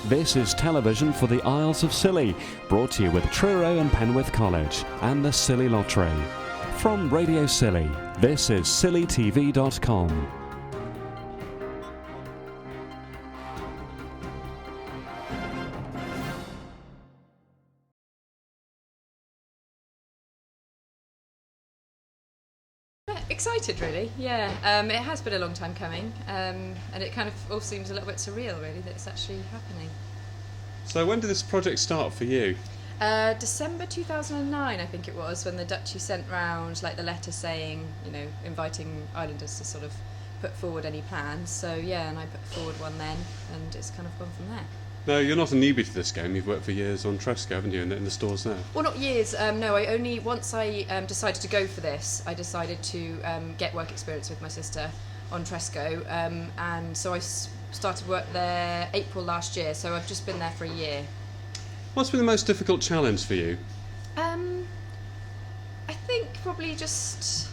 This is television for the Isles of Scilly, brought to you with Truro and Penwith College and the Scilly Lottery. From Radio Scilly, this is scillytv.com. Excited, really, yeah. It has been a long time coming, and it kind of all seems a little bit surreal, really, that it's actually happening. So when did this project start for you? December 2009, I think it was, when the Duchy sent round like the letter saying, inviting islanders to sort of put forward any plans. So yeah, and I put forward one then, and it's kind of gone from there. No, you're not a newbie to this game. You've worked for years on Tresco, haven't you, in the stores there? Well, not years. No, once I decided to go for this, I decided to get work experience with my sister on Tresco, and so I started work there April last year. So I've just been there for a year. What's been the most difficult challenge for you? I think probably just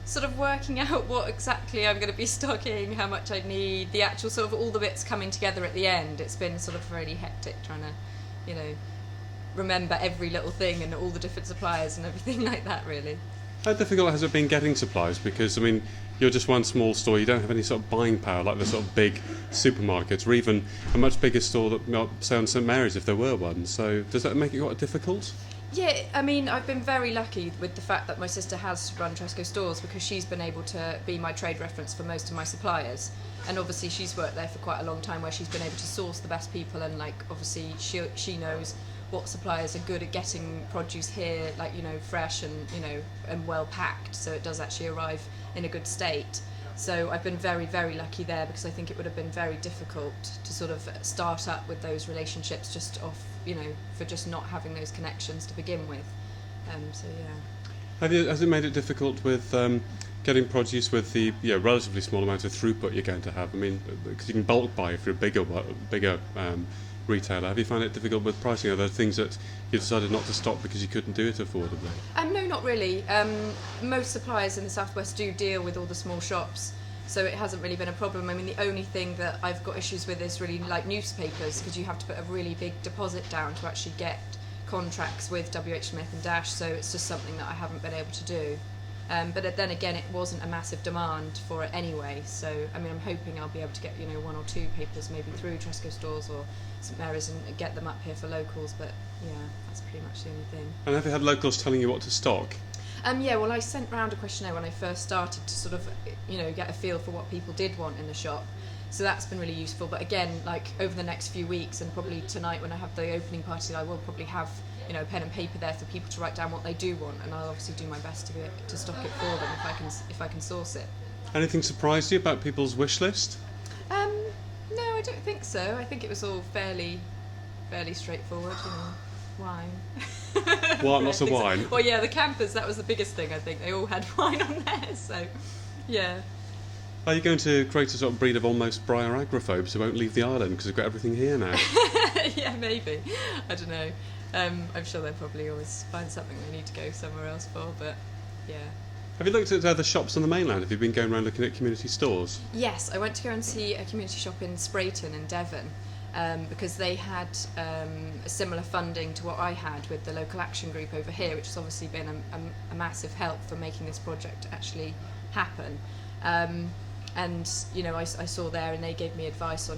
sort of working out what exactly I'm going to be stocking, how much I need, the actual sort of all the bits coming together at the end. It's been sort of really hectic trying to, remember every little thing and all the different suppliers and everything like that, really. How difficult has it been getting supplies? Because, you're just one small store, you don't have any sort of buying power like the sort of big supermarkets, or even a much bigger store that, say, on St Mary's if there were one. So does that make it quite difficult? Yeah, I've been very lucky with the fact that my sister has run Tresco stores, because she's been able to be my trade reference for most of my suppliers. And obviously she's worked there for quite a long time, where she's been able to source the best people, and obviously she knows what suppliers are good at getting produce here, fresh and well packed, so it does actually arrive in a good state. So I've been very, very lucky there, because I think it would have been very difficult to sort of start up with those relationships just off, for just not having those connections to begin with. So yeah. Has it made it difficult with getting produce with the relatively small amount of throughput you're going to have? Because you can bulk buy if you're a bigger retailer. Have you found it difficult with pricing? Are there things that you decided not to stock because you couldn't do it affordably? No, not really. Most suppliers in the southwest do deal with all the small shops, so it hasn't really been a problem. The only thing that I've got issues with is really like newspapers, because you have to put a really big deposit down to actually get contracts with WH Smith and Dash, so it's just something that I haven't been able to do. But then again, it wasn't a massive demand for it anyway, so I'm hoping I'll be able to get one or two papers maybe through Tresco stores or St Mary's and get them up here for locals, but yeah, that's pretty much the only thing. And have you had locals telling you what to stock? Well, I sent round a questionnaire when I first started to sort of get a feel for what people did want in the shop, so that's been really useful. But again, over the next few weeks, and probably tonight when I have the opening party, I will probably have pen and paper there for people to write down what they do want, and I'll obviously do my best to stock it for them if I can source it. Anything surprised you about people's wish list? No, I don't think so. I think it was all fairly straightforward. Wine. What? Lots of wine? Well, yeah, the campers, that was the biggest thing. I think they all had wine on there, so yeah. Are you going to create a sort of breed of almost Briar agrophobes who won't leave the island because they've got everything here now? Yeah, maybe. I don't know. I'm sure they'll probably always find something they need to go somewhere else for, but yeah. Have you looked at other shops on the mainland? Have you been going around looking at community stores? Yes, I went to go and see a community shop in Sprayton in Devon, because they had a similar funding to what I had with the local action group over here, which has obviously been a massive help for making this project actually happen. And I saw there, and they gave me advice on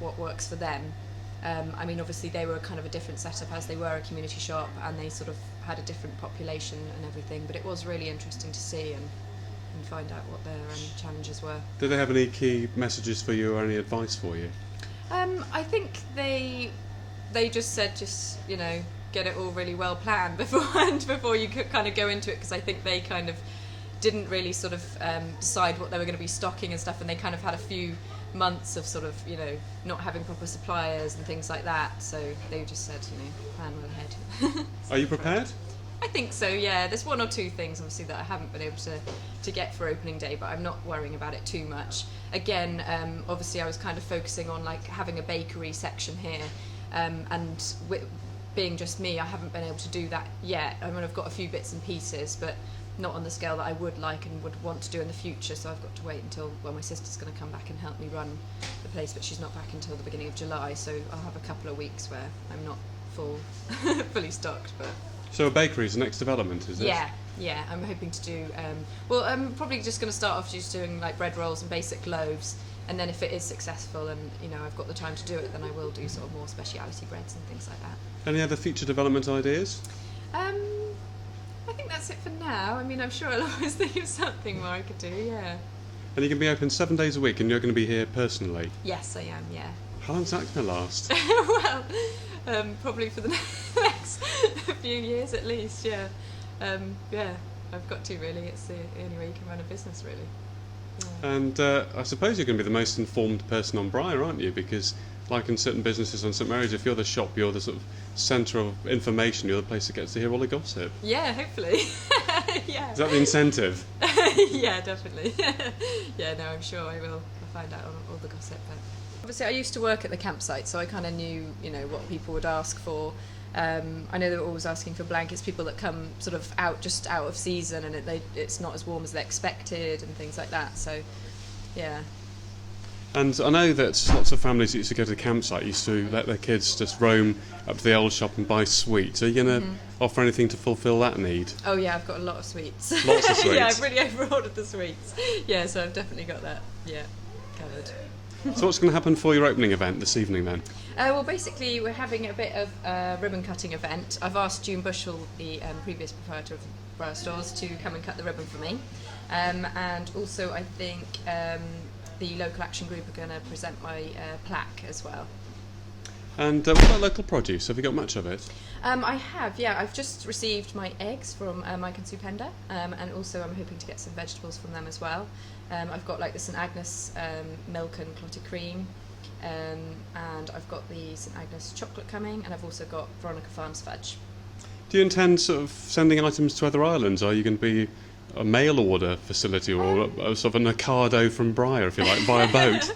what works for them. Obviously they were kind of a different setup, as they were a community shop, and they sort of had a different population and everything, but it was really interesting to see and find out what their challenges were. Did they have any key messages for you or any advice for you? I think they just said get it all really well planned beforehand before you could kind of go into it, because I think they kind of didn't really sort of decide what they were going to be stocking and stuff, and they kind of had a few months of sort of not having proper suppliers and things like that, so they just said plan well ahead. Are you prepared? I think so, yeah. There's one or two things obviously that I haven't been able to get for opening day, but I'm not worrying about it too much. Again, obviously I was kind of focusing on having a bakery section here, and being just me, I haven't been able to do that yet. I've got a few bits and pieces, but not on the scale that I would like and would want to do in the future. So I've got to wait until my sister's going to come back and help me run the place, but she's not back until the beginning of July. So I'll have a couple of weeks where I'm not fully stocked. But So a bakery is the next development, is it? yeah. I'm hoping to do. Well, I'm probably just going to start off just doing like bread rolls and basic loaves. And then if it is successful and I've got the time to do it, then I will do sort of more speciality breads and things like that. Any other future development ideas? I think that's it for now. I mean, I'm sure I'll always think of something more I could do, yeah. And you can be open 7 days a week, and you're going to be here personally. Yes, I am, yeah. How long's that going to last? Well, probably for the next few years at least, yeah. Yeah, I've got to really. It's the only way you can run a business, really. Yeah. And I suppose you're going to be the most informed person on Briar, aren't you? Because, like in certain businesses on St Mary's, if you're the shop, you're the sort of centre of information, you're the place that gets to hear all the gossip. Yeah, hopefully. Yeah. Is that the incentive? Yeah, definitely. Yeah, no, I'm sure I will find out all the gossip. But obviously, I used to work at the campsite, so I kind of knew, what people would ask for. I know they were always asking for blankets, people that come sort of out of season, and it's not as warm as they expected, and things like that. So, yeah. And I know that lots of families that used to go to the campsite used to let their kids just roam up to the old shop and buy sweets. Are you going to offer anything to fulfil that need? Oh yeah, I've got a lot of sweets. Lots of sweets? Yeah, I've really over-ordered the sweets. Yeah, so I've definitely got that, covered. So what's going to happen for your opening event this evening then? Well, basically, we're having a bit of a ribbon cutting event. I've asked June Bushell, the previous proprietor of Briar Stores, to come and cut the ribbon for me. And also, I think the local action group are going to present my plaque as well. And what about local produce? Have you got much of it? I have, yeah. I've just received my eggs from Mike and Sue Pender, and also I'm hoping to get some vegetables from them as well. I've got like the St Agnes milk and clotted cream, and I've got the St Agnes chocolate coming, and I've also got Veronica Farms fudge. Do you intend sort of sending items to other islands? Are you going to be a mail order facility, or a sort of an Ocado from Briar, if you like, by a boat?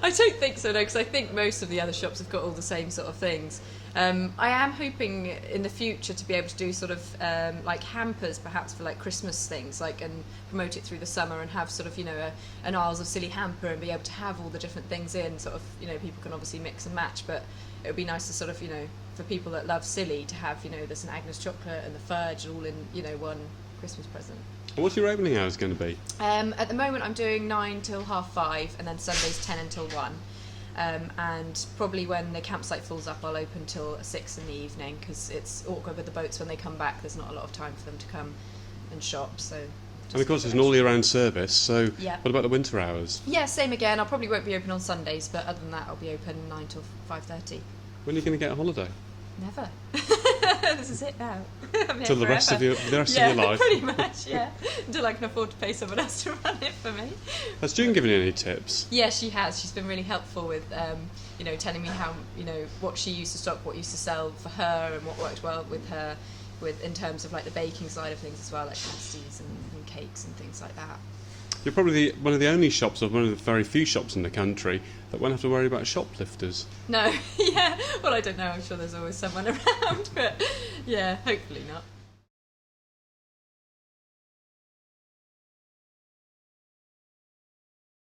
I don't think so, no, because I think most of the other shops have got all the same sort of things. I am hoping in the future to be able to do sort of like hampers, perhaps for like Christmas things, like, and promote it through the summer and have sort of an Isles of Scilly hamper and be able to have all the different things in. Sort of people can obviously mix and match, but it would be nice to sort of for people that love Scilly to have the St Agnes chocolate and the fudge all in one Christmas present. And what's your opening hours going to be? At the moment I'm doing 9 till 5:30, and then Sundays 10 until 1. And probably when the campsite fills up, I'll open till 6 in the evening, because it's awkward with the boats when they come back. There's not a lot of time for them to come and shop. So. And of course, it's an all-year-round service. So, yeah. What about the winter hours? Yeah, same again. I probably won't be open on Sundays, but other than that, I'll be open 9 till 5:30. When are you going to get a holiday? Never. This is it now. Till the rest of your life. Pretty much. Yeah, until I can afford to pay someone else to run it for me. Has June given you any tips? Yeah, she has. She's been really helpful with, telling me how, what she used to stock, what used to sell for her, and what worked well with her, in terms of like the baking side of things as well, like pasties and cakes and things like that. You're probably one of the only shops, or one of the very few shops in the country, that won't have to worry about shoplifters. No, yeah. Well, I don't know. I'm sure there's always someone around, but yeah, hopefully not.